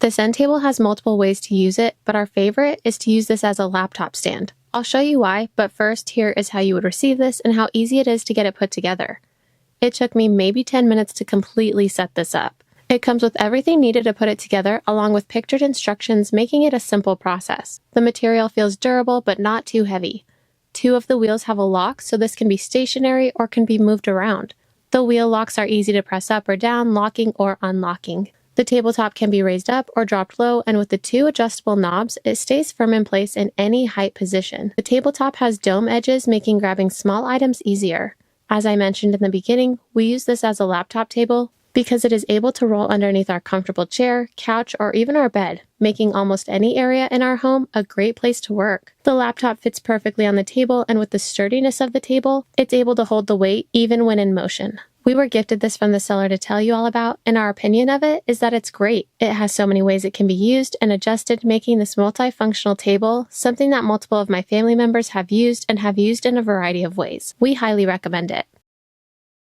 This end table has multiple ways to use it, but our favorite is to use this as a laptop stand. I'll show you why, but first here is how you would receive this and how easy it is to get it put together. It took me maybe 10 minutes to completely set this up. It comes with everything needed to put it together, along with pictured instructions, making it a simple process. The material feels durable but not too heavy. 2 of the wheels have a lock, so this can be stationary or can be moved around. The wheel locks are easy to press up or down, locking or unlocking. The tabletop can be raised up or dropped low, and with the 2 adjustable knobs, it stays firm in place in any height position. The tabletop has dome edges, making grabbing small items easier. As I mentioned in the beginning, we use this as a laptop table because it is able to roll underneath our comfortable chair, couch, or even our bed, making almost any area in our home a great place to work. The laptop fits perfectly on the table, and with the sturdiness of the table, it's able to hold the weight even when in motion. We were gifted this from the seller to tell you all about, and our opinion of it is that it's great. It has so many ways it can be used and adjusted, making this multifunctional table something that multiple of my family members have used and have used in a variety of ways. We highly recommend it.